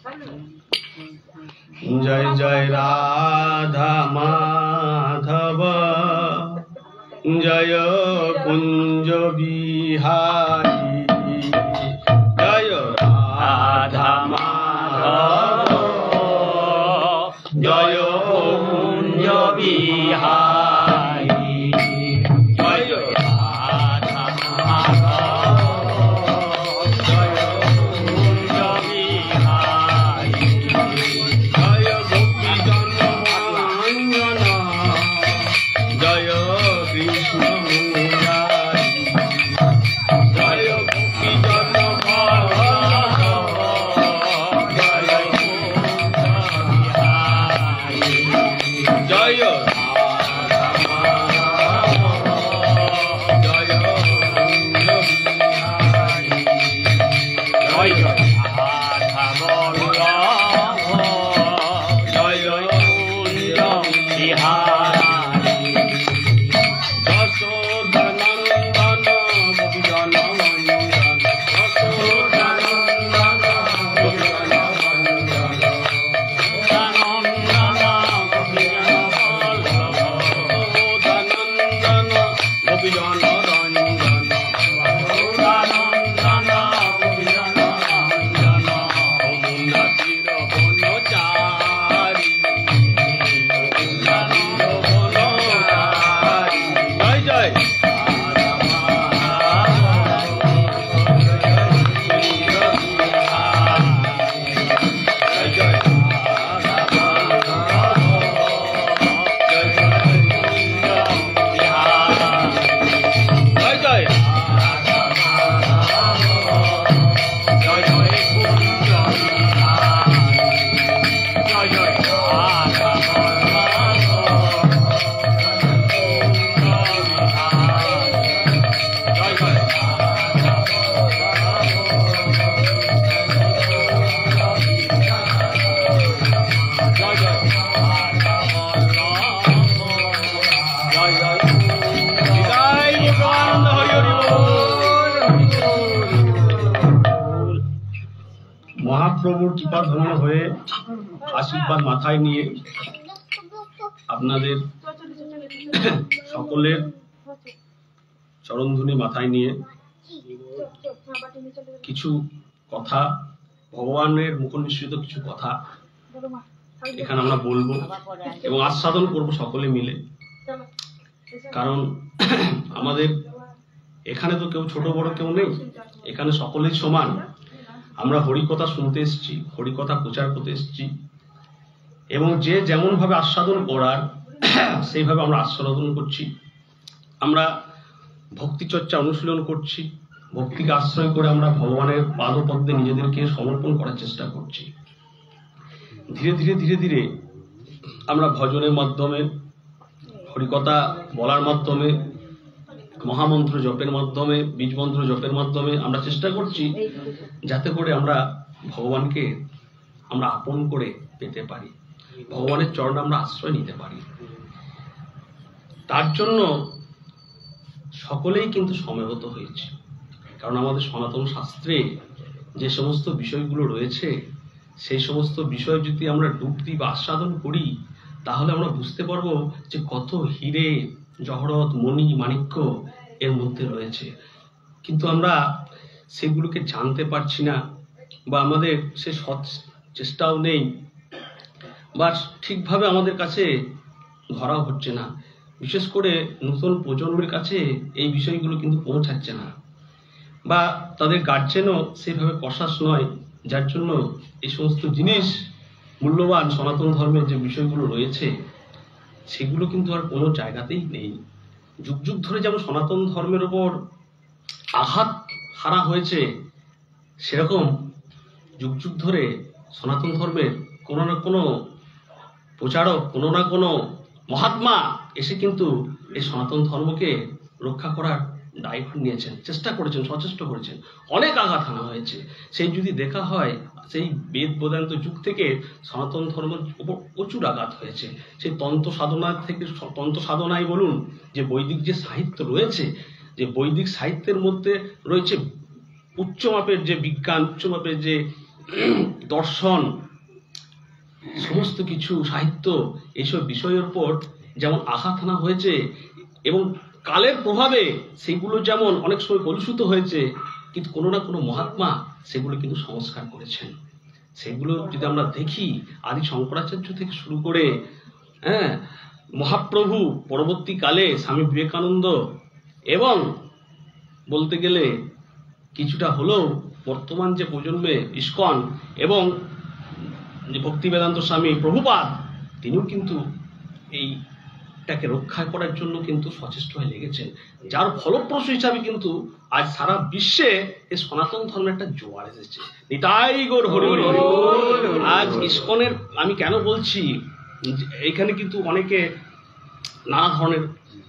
जय जय राधा माधव जय कुंज बिहारी जय राधा माधव जय कुंज बिहारी जय राधा माधव जय कुंज बिहारी जय गोपी जन जय कृष्ण मुरारी जय गोपी जन जय जय महाप्रभुर कृपा धन्य हुए आशीर्वाद माथाय निये आपनादेर सकलेर चरणधुनी माथाय निये किछु कथा भगवानेर मुखनिसृत किछु कथा एखाने आमरा बोलबो एबं आस्वादन करब सकले मिले कारण आमादेर एखाने तो केउ छोट बड़ केउ नेই एखाने सकलेই समान আমরা হরিকথা শুনতে এসেছি হরিকথা প্রচার করতে এসেছি এবং যে যেমন ভাবে আস্বাদন করার সেইভাবে আমরা আস্বাদন করছি আমরা ভক্তি চর্চা অনুশীলন করছি ভক্তিকে আশ্রয় করে আমরা ভগবানের পাদপদ্মে নিজেদেরকে সমর্পণ করার চেষ্টা করছি ধীরে ধীরে ধীরে ধীরে আমরা ভজনের মাধ্যমে হরিকথা বলার মাধ্যমে महामंत्र जपेर माध्यमे बीज मंत्र जपेर माध्यमे आमरा चेष्टा करছি যাতে করে আমরা ভগবানকে আমরা আপন করে পেতে পারি ভগবানের চরণে আমরা আশ্রয় নিতে পারি তার জন্য সকলেই কিন্তু সমবেত হয়েছে কারণ আমাদের সনাতন শাস্ত্রে যে সমস্ত বিষয়গুলো রয়েছে সেই সমস্ত বিষয় যদি আমরা ডুব দিই বা আস্বাদন করি তাহলে আমরা বুঝতে পারবো যে কত হিরে জহরত মণি মাণিক্য এর মধ্যে রয়েছে কিন্তু আমরা সেগুলোকে জানতে পারছি না বা আমাদের সে সৎ চেষ্টাও নেই বা ঠিকভাবে আমাদের কাছে ধরা হচ্ছে না বিশেষ করে নতুন প্রজন্মের কাছে এই বিষয়গুলো কিন্তু পৌঁছাচ্ছে না বা তাদের গার্জেনও সেইভাবে কষাস নয় যার জন্য এই সমস্ত জিনিস মূল্যবান সনাতন ধর্মের যে বিষয়গুলো রয়েছে সেগুলো কিন্তু আর কোনো জায়গাতেই নেই যুগ যুগ ধরে যেমন সনাতন ধর্মের উপর আঘাত হারা হয়েছে সেরকম যুগ যুগ ধরে সনাতন ধর্মের কোনো না কোনো প্রচারক কোনো না কোনো মহাত্মা এসে কিন্তু এই সনাতন ধর্মকে রক্ষা করার দায়ভার নিয়েছেন চেষ্টা করেছেন সচেষ্ট করেছেন অনেক আঘাত হানা হয়েছে সেই যদি দেখা হয় সেই বেদ বেদান্ত যুগ থেকে সনাতন ধর্মের উপর প্রচুর আঘাত হয়েছে সেই তন্ত্র সাধনা থেকে তন্ত্র সাধনায় বলুন যে বৈদিক যে সাহিত্য রয়েছে যে বৈদিক সাহিত্যের মধ্যে রয়েছে উচ্চ মাপের যে বিজ্ঞান উচ্চ মাপের যে দর্শন, সমস্ত কিছু সাহিত্য, এইসব বিষয়ের উপর যেমন আঘাত আনা হয়েছে এবং কালের প্রভাবে সেগুলো যেমন অনেক সময় কলুষিত হয়েছে, কিন্তু কোনো না কোনো মহাত্মা সেগুলো কিন্তু সংস্কার করেছেন। সেগুলো যদি আমরা দেখি, আদি শঙ্করাচার্য থেকে শুরু করে মহাপ্রভু, পরবর্তীকালে স্বামী বিবেকানন্দ, এবং বলতে গেলে কিছুটা হলেও বর্তমান যে প্রজন্মে ইস্কন এবং যে ভক্তি বেদান্ত স্বামী প্রভুপাদ, তিনিও কিন্তু এইটাকে রক্ষা করার জন্য কিন্তু সচেষ্ট হয়ে লেগেছেন, যার ফলপ্রসূ হিসাবে কিন্তু আজ সারা বিশ্বে এই সনাতন ধর্মের একটা জোয়ার এসেছে। নিতাই গৌর হরি হরি। আজ ইস্কনের আমি কেন বলছি, এইখানে কিন্তু অনেকে নানা ধরনের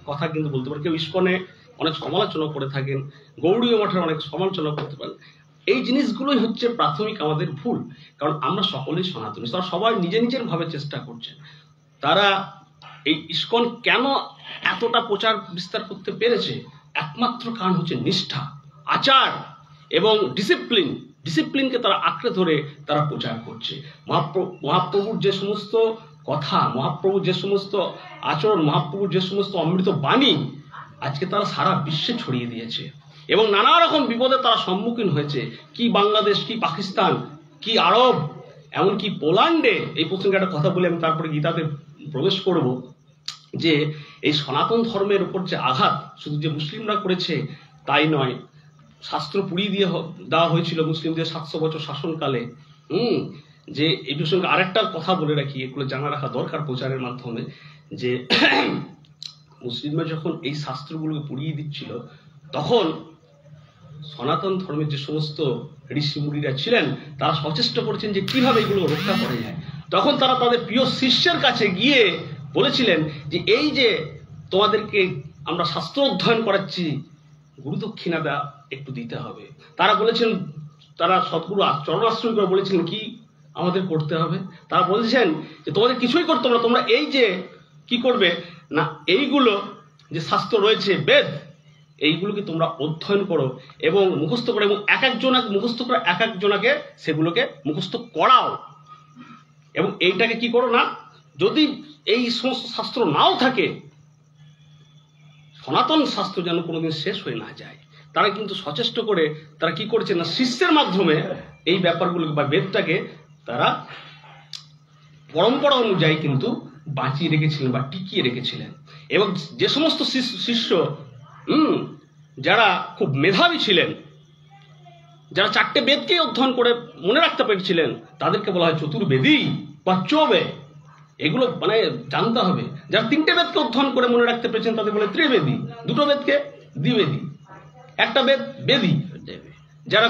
কথা কিন্তু বলতে পারে, কেউ ইস্কনে অনেক সমালোচনা করে থাকেন, গৌড়ীয় মঠের অনেক সমালোচনা করতে পারেন। এই জিনিসগুলোই হচ্ছে প্রাথমিক আমাদের ভুল, কারণ আমরা সকলেই সনাতনী, তারা সবাই নিজে নিজের ভাবে চেষ্টা করছেন। তারা এই ইস্কন কেন এতটা প্রচার বিস্তার করতে পেরেছে, একমাত্র কারণ হচ্ছে নিষ্ঠা, আচার এবং ডিসিপ্লিনকে তারা আঁকড়ে ধরে তারা প্রচার করছে। মহাপ্রভুর যে সমস্ত কথা, মহাপ্রভুর যে সমস্ত আচরণ, মহাপ্রভুর যে সমস্ত অমৃত বাণী আজকে তারা সারা বিশ্বে ছড়িয়ে দিয়েছে এবং নানা রকম বিপদে তারা সম্মুখীন হয়েছে। কি বাংলাদেশ, কি পাকিস্তান, কি আরব, এমনকি পোল্যান্ডে। এই প্রসঙ্গে একটা কথা বলে আমি তারপরে গীতাতে প্রবেশ করব, যে এই সনাতন ধর্মের উপর যে আঘাত শুধু যে মুসলিমরা করেছে তাই নয়, শাস্ত্র পুড়িয়ে দিয়ে দেওয়া হয়েছিল মুসলিমদের 700 বছর শাসনকালে। যে এই প্রসঙ্গে আরেকটা কথা বলে রাখি, এগুলো জানা রাখা দরকার প্রচারের মাধ্যমে, যে মুসলিমরা যখন এই শাস্ত্রগুলোকে পুড়িয়ে দিচ্ছিল, তখন সনাতন ধর্মের যে সমস্ত ঋষি মুনিরা ছিলেন তারা সচেষ্ট করেছেন যে কিভাবে এগুলো রক্ষা করা যায়। তখন তারা তাদের প্রিয় শিষ্যের কাছে গিয়ে বলেছিলেন যে এই যে তোমাদেরকে আমরা শাস্ত্র অধ্যয়ন করাচ্ছি, গুরুদক্ষিণা একটু দিতে হবে। তারা বলেছেন, তারা সদ্গুরু চরণাশ্রয় করে বলেছিলেন কি আমাদের করতে হবে। তারা বলেছেন যে তোমাদের কিছুই করতে হবে না, তোমরা এই যে কি করবে না, এইগুলো যে শাস্ত্র রয়েছে বেদ, এইগুলোকে তোমরা অধ্যয়ন করো এবং মুখস্থ করো, এবং এক একজনাকে মুখস্থ করে এক একজনাকে সেগুলোকে মুখস্থ করাও। এবং এইটাকে কি করো না, যদি এই সমস্ত শাস্ত্র নাও থাকে, সনাতন শাস্ত্র যেন কোনোদিন শেষ হয়ে না যায়। তারা কিন্তু সচেষ্ট করে তারা কি করছে না, শিষ্যের মাধ্যমে এই ব্যাপারগুলোকে বা বেদটাকে তারা পরম্পরা অনুযায়ী কিন্তু বাঁচিয়ে রেখেছিলেন বা টিকিয়ে রেখেছিলেন। এবং যে সমস্ত শিষ্য যারা খুব মেধাবী ছিলেন, যারা 4টে বেদকেই অধ্যয়ন করে মনে রাখতে পেরেছিলেন, তাদেরকে বলা হয় চতুর্বেদী বা চবে। এগুলো মানে জানতে হবে। যারা 3টে বেদকে অধ্যয়ন করে মনে রাখতে পেরেছেন তাদের বলে ত্রিবেদী, 2টো বেদকে দ্বিবেদী, একটা বেদ বেদী। যারা